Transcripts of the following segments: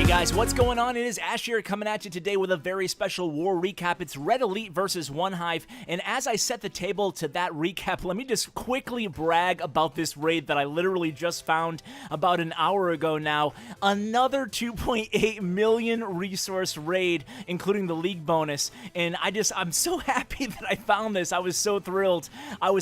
Guys, what's going on? It is Ash here coming at you today with a very special war recap. It's Red Elite versus OneHive, and as I set the table to that recap, let me just quickly brag about this raid that I literally just found about an hour ago now. Another 2.8 million resource raid, including the league bonus, and I'm so happy that I found this. I was so thrilled. I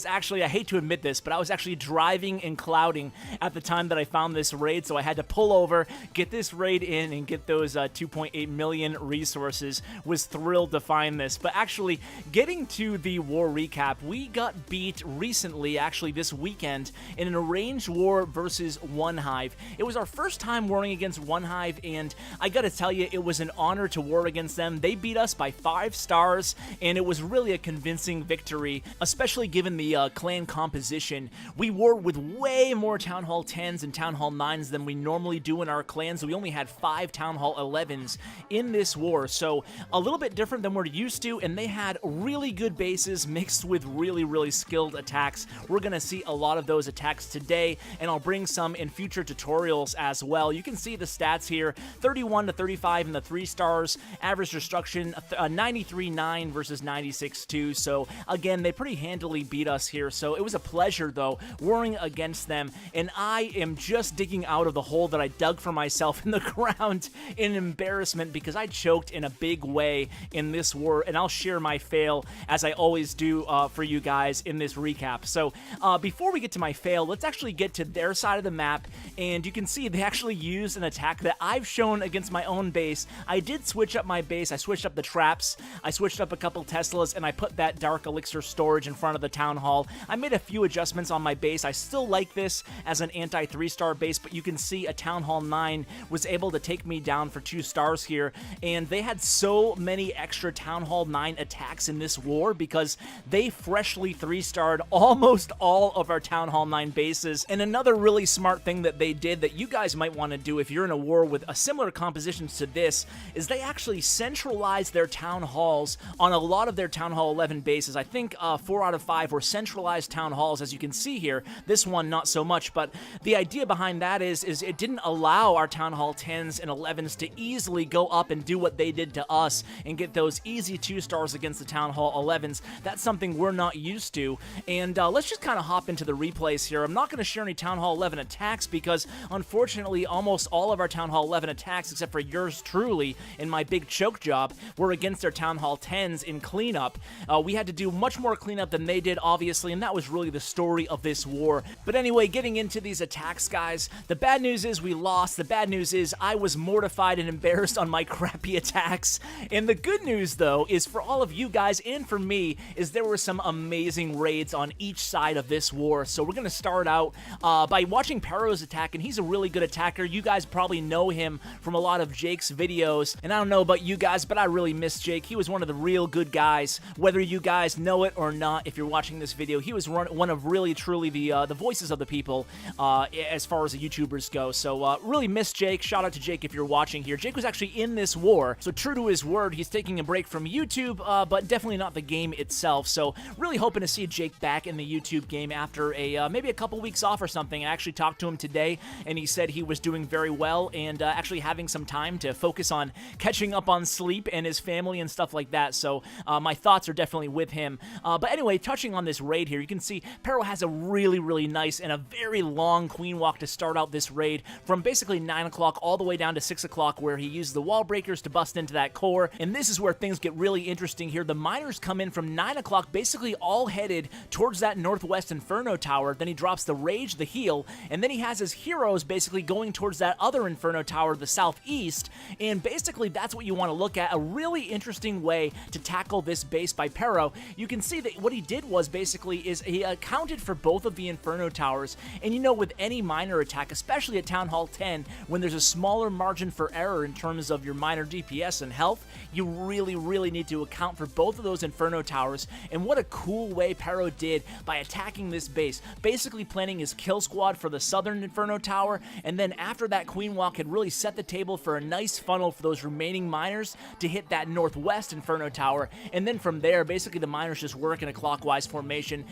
hate to admit this, but I was actually driving and clouding at the time that I found this raid, so I had to pull over, get this raid in, and get those 2.8 million resources. Was thrilled to find this. But actually, getting to the war recap, we got beat recently, actually this weekend, in an arranged war versus OneHive. It was our first time warring against OneHive, and I gotta tell you, it was an honor to war against them. They beat us by 5 stars, and it was really a convincing victory, especially given the clan composition. We warred with way more Town Hall 10s and Town Hall 9s than we normally do in our clans. We only had 5 Town Hall 11s in this war, so a little bit different than we're used to, and they had really good bases mixed with really skilled attacks. We're gonna see a lot of those attacks today, and I'll bring some in future tutorials as well. You can see the stats here, 31 to 35 in the 3 stars, average destruction 93.9 versus 96.2, so again, they pretty handily beat us here, so it was a pleasure though warring against them, and I am just digging out of the hole that I dug for myself in the ground in embarrassment because I choked in a big way in this war, and I'll share my fail as I always do for you guys in this recap. So before we get to my fail, let's actually get to their side of the map, and you can see they actually used an attack that I've shown against my own base. I did switch up my base. I switched up the traps, I switched up a couple Teslas, and I put that dark elixir storage in front of the town hall. I made a few adjustments on my base. I still like this as an anti 3-star base, but you can see a Town Hall 9 was able to take me down for 2 stars here, and they had so many extra Town Hall 9 attacks in this war because they freshly 3-starred almost all of our Town Hall 9 bases. And another really smart thing that they did that you guys might want to do if you're in a war with a similar composition to this is they actually centralized their town halls on a lot of their Town Hall 11 bases. I think 4 out of 5 were centralized town halls, as you can see here. This one not so much, but the idea behind that is it didn't allow our Town Hall 10s and 11s to easily go up and do what they did to us and get those easy 2 stars against the Town Hall 11s. That's something we're not used to, and let's just kind of hop into the replays here. I'm not going to share any Town Hall 11 attacks because unfortunately almost all of our Town Hall 11 attacks, except for yours truly in my big choke job, were against their Town Hall 10s in cleanup. We had to do much more cleanup than they did, obviously, and that was really the story of this war. But anyway, getting into these attacks, guys, the bad news is we lost. The bad news is I was mortified and embarrassed on my crappy attacks. And the good news, though, is for all of you guys and for me, is there were some amazing raids on each side of this war. So we're going to start out by watching Pero's attack, and he's a really good attacker. You guys probably know him from a lot of Jake's videos, and I don't know about you guys, but I really miss Jake. He was one of the real good guys, whether you guys know it or not. If you're watching this video, he was one of really truly the voices of the people as far as the YouTubers go. So really miss Jake. Shout out to Jake if you're watching here. Jake was actually in this war, so true to his word, he's taking a break from YouTube, but definitely not the game itself. So really hoping to see Jake back in the YouTube game after maybe a couple weeks off or something. I actually talked to him today, and he said he was doing very well and actually having some time to focus on catching up on sleep and his family and stuff like that. So my thoughts are definitely with him. But anyway, touching on this raid here, you can see Pero has a really nice and a very long queen walk to start out this raid from basically 9 o'clock all the way down to 6 o'clock, where he used the wall breakers to bust into that core. And this is where things get really interesting here. The miners come in from 9 o'clock, basically all headed towards that northwest Inferno Tower. Then he drops the Rage, the heal, and then he has his heroes basically going towards that other Inferno Tower, the southeast. And basically that's what you want to look at. A really interesting way to tackle this base by Pero. You can see that what he did was basically is he accounted for both of the Inferno Towers. And you know, with any miner attack, especially at Town Hall 10, when there's a smaller margin for error in terms of your miner DPS and health, you really need to account for both of those Inferno Towers. And what a cool way Pero did by attacking this base, basically planning his kill squad for the southern Inferno Tower, and then after that Queen Walk had really set the table for a nice funnel for those remaining miners to hit that northwest Inferno Tower, and then from there, basically the miners just work in a clockwise formation.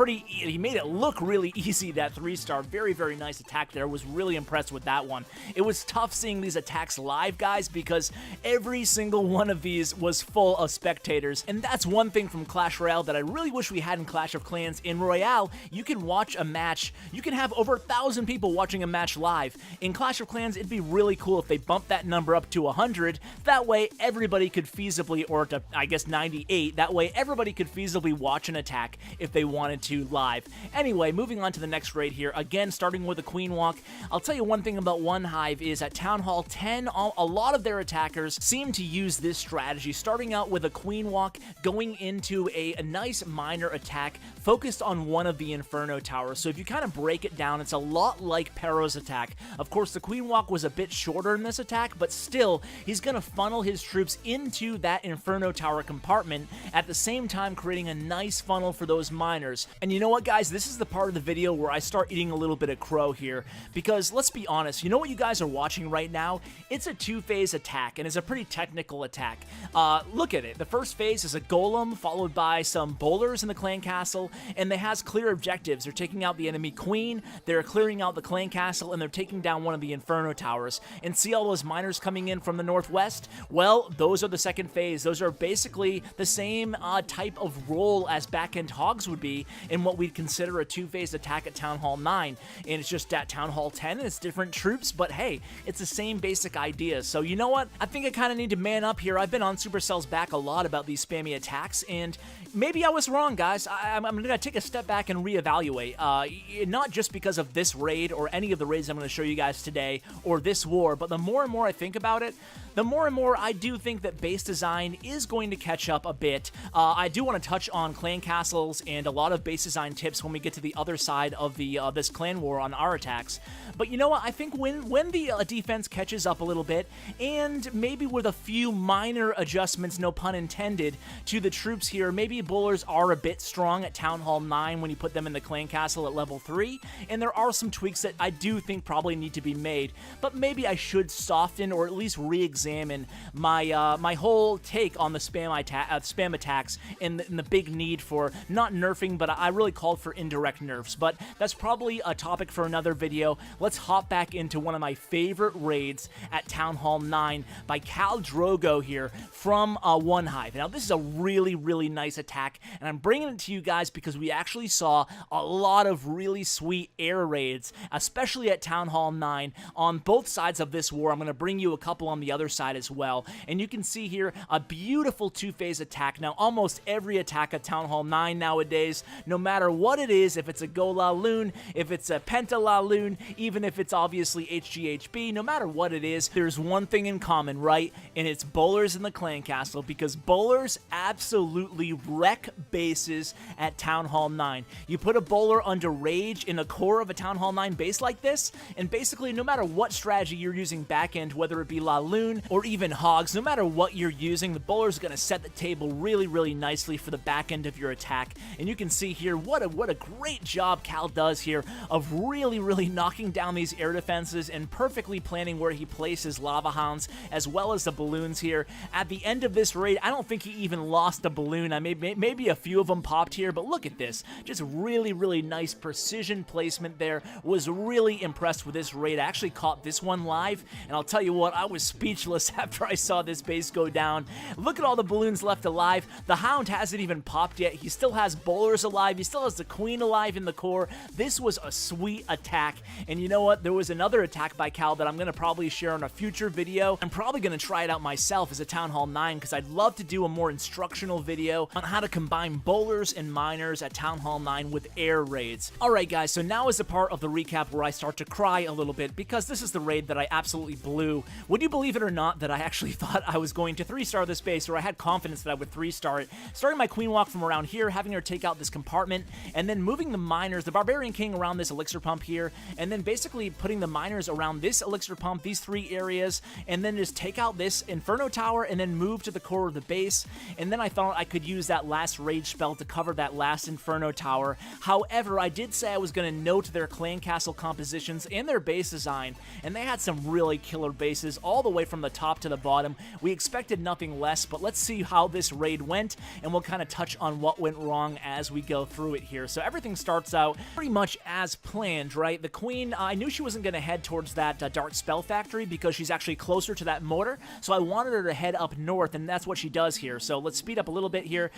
He made it look really easy, that 3-star. Very nice attack there. Was really impressed with that one. It was tough seeing these attacks live, guys, because every single one of these was full of spectators. And that's one thing from Clash Royale that I really wish we had in Clash of Clans. In Royale, you can watch a match, you can have over 1,000 people watching a match live. In Clash of Clans, it'd be really cool if they bumped that number up to 100. That way, everybody could feasibly, or to, I guess, 98. That way, everybody could feasibly watch an attack if they wanted to live. Anyway, moving on to the next raid here. Again, starting with a Queen Walk. I'll tell you one thing about OneHive is at Town Hall 10, a lot of their attackers seem to use this strategy, starting out with a Queen Walk, going into a nice minor attack focused on one of the Inferno Towers. So if you kind of break it down, it's a lot like Pero's attack. Of course, the Queen Walk was a bit shorter in this attack, but still, he's going to funnel his troops into that Inferno Tower compartment, at the same time creating a nice funnel for those miners. And you know what, guys? This is the part of the video where I start eating a little bit of crow here, because let's be honest, you know what you guys are watching right now? It's a two-phase attack, and it's a pretty technical attack. Look at it. The first phase is a golem, followed by some bowlers in the clan castle, and they has clear objectives. They're taking out the enemy queen, they're clearing out the clan castle, and they're taking down one of the Inferno Towers. And see all those miners coming in from the northwest? Well, those are the second phase. Those are basically the same type of role as back-end hogs would be in what we'd consider a two-phase attack at Town Hall 9. And it's just at Town Hall 10, and it's different troops, but hey, it's the same basic idea. So you know what? I think I kind of need to man up here. I've been on Supercell's back a lot about these spammy attacks, and maybe I was wrong, guys. I'm going to take a step back and reevaluate. Not just because of this raid or any of the raids I'm going to show you guys today or this war, but the more and more I think about it, the more and more I do think that base design is going to catch up a bit. I do want to touch on clan castles and a lot of base design tips when we get to the other side of the this clan war on our attacks. But you know what? I think when the defense catches up a little bit, and maybe with a few minor adjustments, no pun intended, to the troops here, maybe bowlers are a bit strong at Town Hall 9 when you put them in the clan castle at level 3, and there are some tweaks that I do think probably need to be made, but maybe I should soften or at least re-examine my my whole take on the spam attacks and the big need for not nerfing, but I really called for indirect nerfs. But that's probably a topic for another video. Let's hop back into one of my favorite raids at Town Hall 9 by Khal Drogo here from OneHive. Now, this is a really, really nice attack, and I'm bringing it to you guys because we actually saw a lot of really sweet air raids, especially at Town Hall 9 on both sides of this war. I'm going to bring you a couple on the other side as well, and you can see here a beautiful two-phase attack. Now, almost every attack at Town Hall 9 nowadays, no matter what it is, if it's a Go La Loon, if it's a Penta La Loon, even if it's obviously HGHB, no matter what it is, there's one thing in common, right? And it's bowlers in the clan castle, because bowlers absolutely wreck bases at Town Hall 9. You put a bowler under rage in the core of a Town Hall 9 base like this, and basically no matter what strategy you're using back end, whether it be La Loon or even hogs, no matter what you're using, the bowler's going to set the table really, really nicely for the back end of your attack. And you can see here what a great job Khal does here of really, really knocking down these air defenses and perfectly planning where he places lava hounds as well as the balloons here. At the end of this raid, I don't think he even lost a balloon. Maybe a few of them popped here, but look at this. Just really, really nice precision placement there. Was really impressed with this raid. I actually caught this one live, and I'll tell you what, I was speechless after I saw this base go down. Look at all the balloons left alive. The hound hasn't even popped yet. He still has bowlers alive. He still has the queen alive in the core. This was a sweet attack, and you know what? There was another attack by Khal that I'm going to probably share in a future video. I'm probably going to try it out myself as a Town Hall 9 because I'd love to do a more instructional video on how to combine bowlers and miners at Town Hall 9 with air raids. Alright guys, so now is the part of the recap where I start to cry a little bit because this is the raid that I absolutely blew. Would you believe it or not that I actually thought I was going to 3-star this base, or I had confidence that I would 3-star it. Starting my Queen Walk from around here, having her take out this compartment, and then moving the miners, the Barbarian King around this elixir pump here, and then basically putting the miners around this elixir pump, these 3 areas, and then just take out this Inferno Tower and then move to the core of the base. And then I thought I could use that last rage spell to cover that last Inferno Tower. However, I did say I was going to note their clan castle compositions and their base design, and they had some really killer bases all the way from the top to the bottom. We expected nothing less, but let's see how this raid went, and we'll kind of touch on what went wrong as we go through it here. So everything starts out pretty much as planned, right? The queen, I knew she wasn't going to head towards that Dark Spellfast factory because she's actually closer to that mortar, so I wanted her to head up north, and that's what she does here. So let's speed up a little bit here.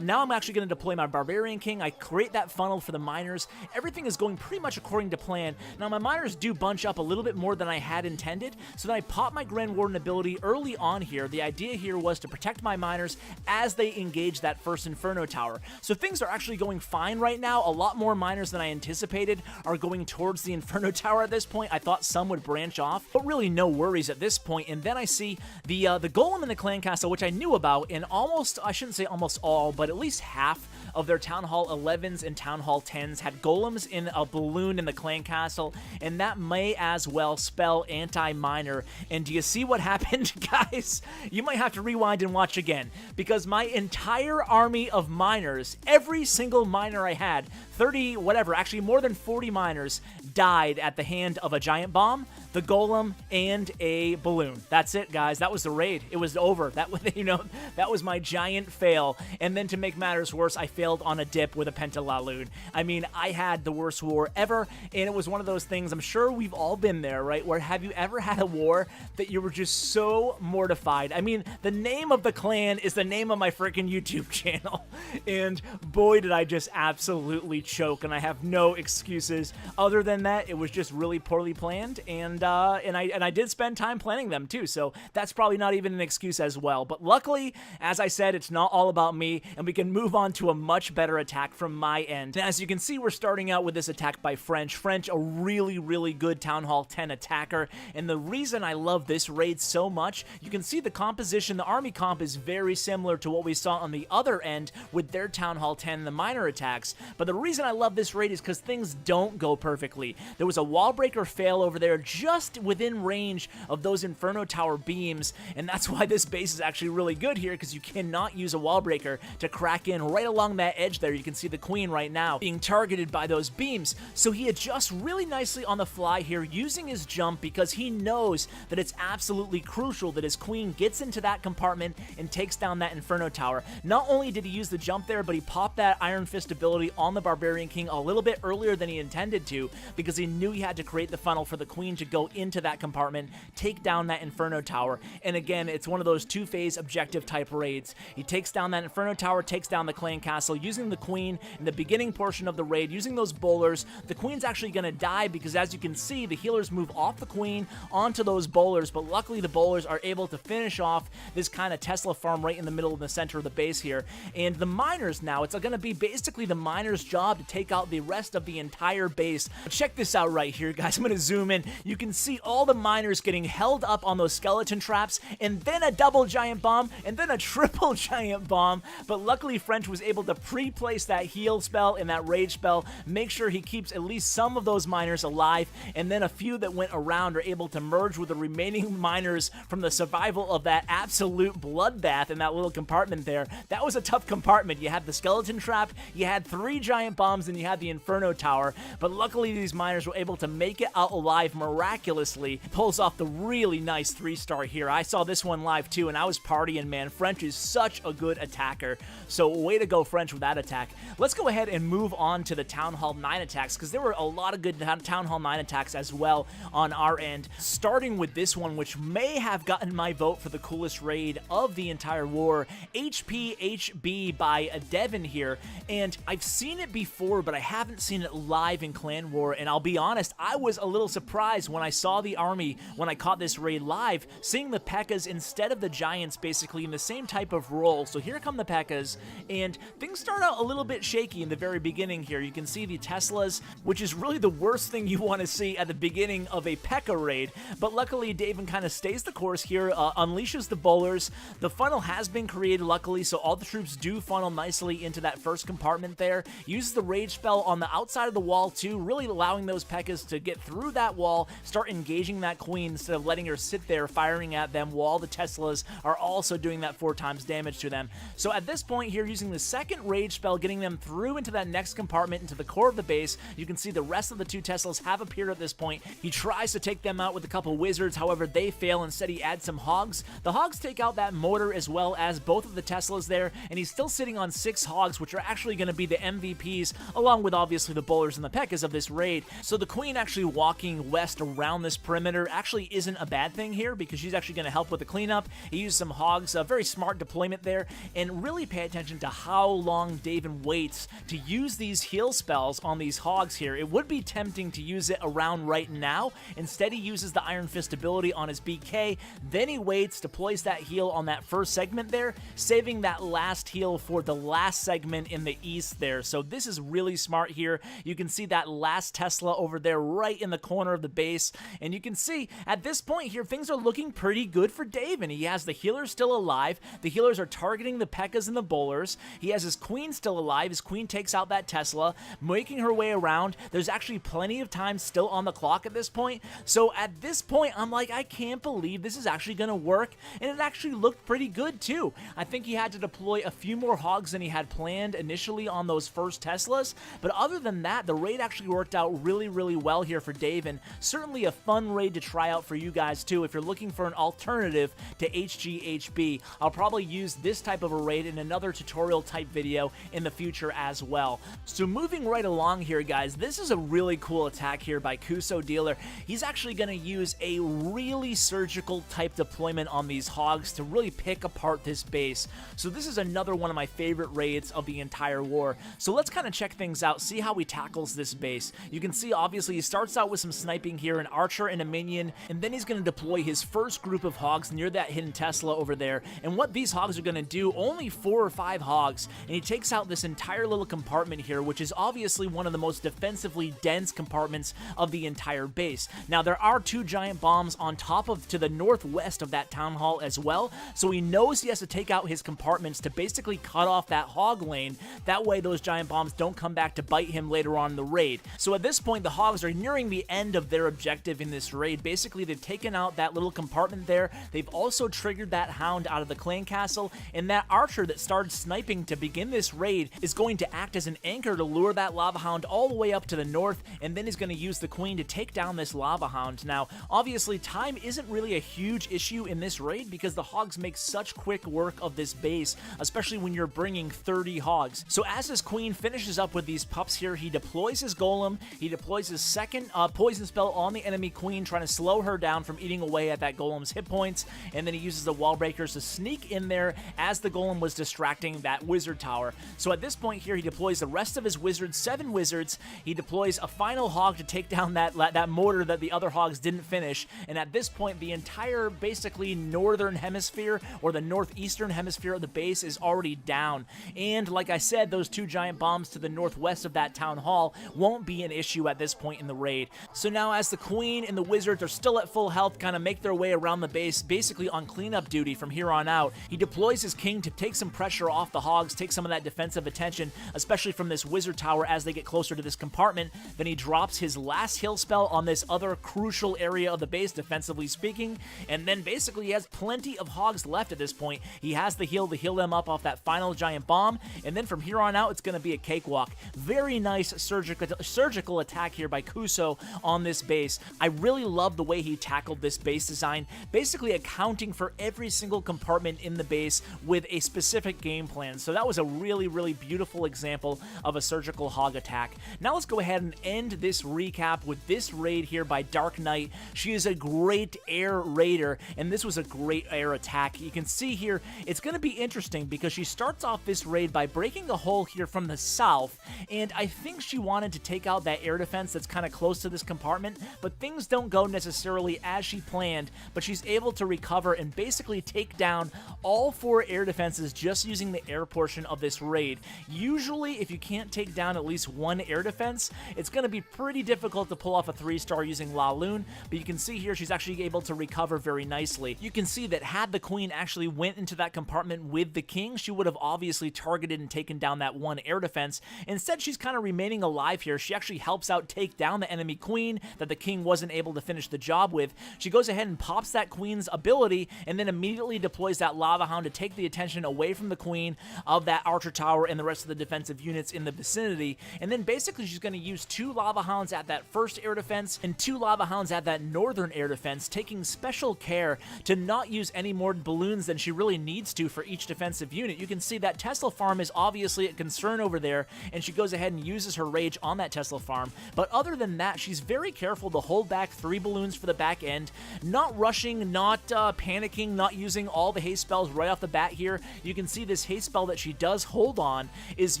Now I'm actually going to deploy my Barbarian King. I create that funnel for the miners. Everything is going pretty much according to plan. Now my miners do bunch up a little bit more than I had intended, so then I pop my Grand Warden ability early on here. The idea here was to protect my miners as they engage that first Inferno Tower. So things are actually going fine right now. A lot more miners than I anticipated are going towards the Inferno Tower at this point. I thought some would branch off, but really no worries at this point. And then I see the Golem in the Clan Castle, which I knew about, and almost, I shouldn't say almost all, but at least half of their Town Hall 11s and Town Hall 10s had golems in a balloon in the Clan Castle, and that may as well spell anti-miner. And do you see what happened, guys? You might have to rewind and watch again, because my entire army of miners, every single miner I had, 30, whatever, actually more than 40 miners, died at the hand of a giant bomb, the golem, and a balloon. That's it, guys. That was the raid. It was over. That was, that was my giant fail. And then to make matters worse, I failed on a dip with a Pentalaloon. I mean, I had the worst war ever, and it was one of those things, I'm sure we've all been there, right? Where have you ever had a war that you were just so mortified? I mean, the name of the clan is the name of my freaking YouTube channel, and boy, did I just absolutely choke, and I have no excuses. Other than that, it was just really poorly planned, and I did spend time planning them too, so that's probably not even an excuse as well. But luckily, as I said, it's not all about me, and we can move on to a much better attack from my end. And as you can see, we're starting out with this attack by French. French, a really, really good Town Hall 10 attacker, and the reason I love this raid so much, you can see the composition, the army comp is very similar to what we saw on the other end with their Town Hall 10, the miner attacks. But the reason I love this raid is because things don't go perfectly. There was a wall breaker fail over there just within range of those Inferno Tower beams, and that's why this base is actually really good here, because you cannot use a wall breaker to crack in right along that edge there. You can see the queen right now being targeted by those beams, so he adjusts really nicely on the fly here using his jump, because he knows that it's absolutely crucial that his queen gets into that compartment and takes down that Inferno Tower. Not only did he use the jump there, but he popped that Iron Fist ability on the Barbarian King a little bit earlier than he intended to, because he knew he had to create the funnel for the queen to go into that compartment, take down that Inferno Tower. And again, it's one of those two-phase objective type raids. He takes down that Inferno Tower, takes down the Clan Castle, using the queen in the beginning portion of the raid, using those bowlers. The queen's actually going to die because, as you can see, the healers move off the queen onto those bowlers, but luckily the bowlers are able to finish off this kind of Tesla farm right in the middle of the center of the base here. And the miners now, it's going to be basically the miners' job to take out the rest of the entire base. Check this out right here, guys. I'm going to zoom in. You can see all the miners getting held up on those skeleton traps, and then a double giant bomb, and then a triple giant bomb. But luckily, French was able to pre-place that heal spell and that rage spell, make sure he keeps at least some of those miners alive, and then a few that went around are able to merge with the remaining miners from the survival of that absolute bloodbath in that little compartment there. That was a tough compartment. You had the skeleton trap, you had 3 giant bombs, and you had the Inferno Tower, but luckily these miners were able to make it out alive miraculously. Pulls off the really nice 3-star here. I saw this one live too, and I was partying, man. French is such a good attacker, so way to go, French, with that attack. Let's go ahead and move on to the Town Hall 9 attacks, because there were a lot of good Town Hall 9 attacks as well on our end, starting with this one, which may have gotten my vote for the coolest raid of the entire war, HPHB by Devin here. And I've seen it before, but I haven't seen it live in Clan War, and I'll be honest, I was a little surprised when I saw the army, when I caught this raid live, seeing the P.E.K.K.A.s instead of the Giants basically in the same type of role. So here come the P.E.K.K.A.s, and things start out a little bit shaky in the very beginning here. You can see the Teslas, which is really the worst thing you want to see at the beginning of a P.E.K.K.A. raid, but luckily Daven kind of stays the course here, unleashes the bowlers. The funnel has been created luckily, so all the troops do funnel nicely into that first compartment there. Uses the rage spell on the outside of the wall too, really allowing those P.E.K.K.A.s to get through that wall, start engaging that queen instead of letting her sit there firing at them while the Teslas are also doing that 4 times damage to them. So at this point here, using the second rage spell, getting them through into that next compartment, into the core of the base. You can see the rest of the 2 Teslas have appeared at this point. He tries to take them out with a couple wizards, however, they fail. Instead, he adds some hogs. The hogs take out that motor as well as both of the Teslas there, and he's still sitting on 6 hogs, which are actually going to be the MVPs, along with obviously the bowlers and the P.E.K.K.A.s of this raid. So the queen actually walking west around this perimeter actually isn't a bad thing here, because she's actually going to help with the cleanup. He used some hogs, a very smart deployment there, and really pay attention to how long Daven waits to use these heal spells on these hogs here. It would be tempting to use it around right now. Instead, he uses the Iron Fist ability on his BK, then he waits, deploys that heal on that first segment there, saving that last heal for the last segment in the east there. So this is really smart here. You can see that last Tesla over there right in the corner of the base, and you can see at this point here, things are looking pretty good for Daven. He has the healers still alive. The healers are targeting the P.E.K.K.A.s and the bowlers. He has his queen still alive. His queen takes out that Tesla, making her way around. There's actually plenty of time still on the clock at this point. So at this point, I'm like, I can't believe this is actually going to work, and it actually looked pretty good too. I think he had to deploy a few more hogs than he had planned initially on those first Teslas, but other than that, the raid actually worked out really, really well here for Daven. Certainly a fun raid to try out for you guys too if you're looking for an alternative to HGHB. I'll probably use this type of a raid in another tutorial type video in the future as well. So moving right along here, guys, this is a really cool attack here by Kuso Dealer. He's actually going to use a really surgical type deployment on these hogs to really pick apart this base. So this is another one of my favorite raids of the entire war. So let's kind of check things out, see how he tackles this base. You can see obviously he starts out with some sniping here, an archer and a minion, and then he's going to deploy his first group of hogs near that hidden Tesla over there. And what these hogs are going to do, only 4 or 5 hogs, and he takes out this entire little compartment here, which is obviously one of the most defensively dense compartments of the entire base. Now there are 2 giant bombs on top of to the northwest of that town hall as well, so he knows he has to take out his compartments to basically cut off that hog lane. That way those giant bombs don't come back to bite him later on in the raid. So at this point, the hogs are nearing the end of their objective in this raid. Basically, they've taken out that little compartment there. They've also triggered that hound out of the clan castle, and that archer that started sniping to begin this raid is going to act as an anchor to lure that lava hound all the way up to the north, and then he's going to use the queen to take down this lava hound. Now, obviously, time isn't really a huge issue in this raid because the hogs make such quick work of this base, especially when you're bringing 30 hogs. So as his queen finishes up with these pups here, he deploys his golem, he deploys his second poison spell on the enemy queen, trying to slow her down from eating away at that golem's hit points, and then he uses the wall breakers to sneak in there as the golem was distracting that wizard tower. So at this point here, he deploys the rest of his wizards, 7 wizards. He deploys a final hog to take down that mortar that the other hogs didn't finish, and at this point, the entire basically northern hemisphere or the northeastern hemisphere of the base is already down. And like I said, those 2 giant bombs to the northwest of that town hall won't be an issue at this point in the raid. So now as the queen and the wizards are still at full health, kind of make their way around the base, basically on cleanup duty from here on out, he deploys his king to take some pressure off the hogs, take some of that defensive attention, especially from this wizard tower as they get closer to this compartment. Then he drops his last heal spell on this other crucial area of the base, defensively speaking, and then basically he has plenty of hogs left at this point. He has the heal to heal them up off that final giant bomb, and then from here on out, it's going to be a cakewalk. Very nice surgical attack here by Kuso on this base. I really love the way he tackled this base design, basically accounting for every single compartment in the base with a specific game plan. So that was a really, really beautiful example of a surgical hog attack. Now let's go ahead and end this recap with this raid here by Dark Knight. She is a great air raider, and this was a great air attack. You can see here, it's going to be interesting because she starts off this raid by breaking a hole here from the south, and I think she wanted to take out that air defense that's kind of close to this compartment, but things don't go necessarily as she planned, but she's able to recover and basically take down all 4 air defenses just using the air portion of this raid. Usually, if you can't take down at least 1 air defense, it's going to be pretty difficult to pull off a 3-star using La Lune, but you can see here she's actually able to recover very nicely. You can see that had the queen actually went into that compartment with the king, she would have obviously targeted and taken down that 1 air defense. Instead, she's kind of remaining alive here. She actually helps out take down the enemy queen that the king wasn't able to finish the job with. She goes ahead and pops that queen's ability and then immediately deploys that lava hound to take the attention away from the queen of that Archer Tower and the rest of the defensive units in the vicinity, and then basically she's going to use 2 Lava Hounds at that first air defense and 2 Lava Hounds at that northern air defense, taking special care to not use any more balloons than she really needs to for each defensive unit. You can see that Tesla farm is obviously a concern over there, and she goes ahead and uses her rage on that Tesla farm, but other than that, she's very careful to hold back 3 balloons for the back end, not rushing, not panicking, not using all the haste spells right off the bat here. You can see this haste spell that she does hold on is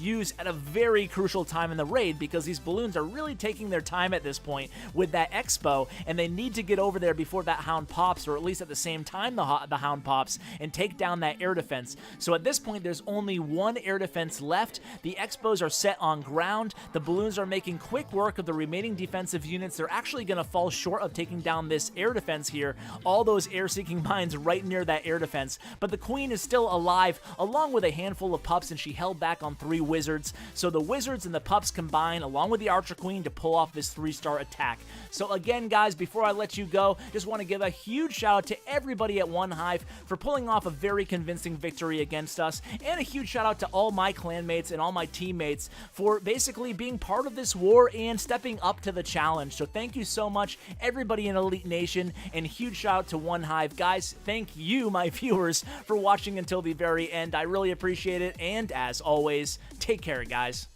used at a very crucial time in the raid, because these balloons are really taking their time at this point with that expo, and they need to get over there before that hound pops, or at least at the same time the hound pops, and take down that air defense. So at this point, there's only 1 air defense left. The expos are set on ground. The balloons are making quick work of the remaining defensive units. They're actually going to fall short of taking down this air defense here. All those air-seeking mines right near that air defense. But the queen is still alive, along with a handful of pups, and she held back on 3 wizards. So the wizards and the pups combine, along with the archer queen, to pull off this 3-star attack. So again, guys, before I let you go, just want to give a huge shout out to everybody at OneHive for pulling off a very convincing victory against us, and a huge shout out to all my clanmates and all my teammates for basically being part of this war and stepping up to the challenge. So thank you so much, everybody in Elite Nation, and huge shout out to OneHive. Guys, thank you, my viewers, for watching until the very end. I really appreciate it, and as always, take care, guys.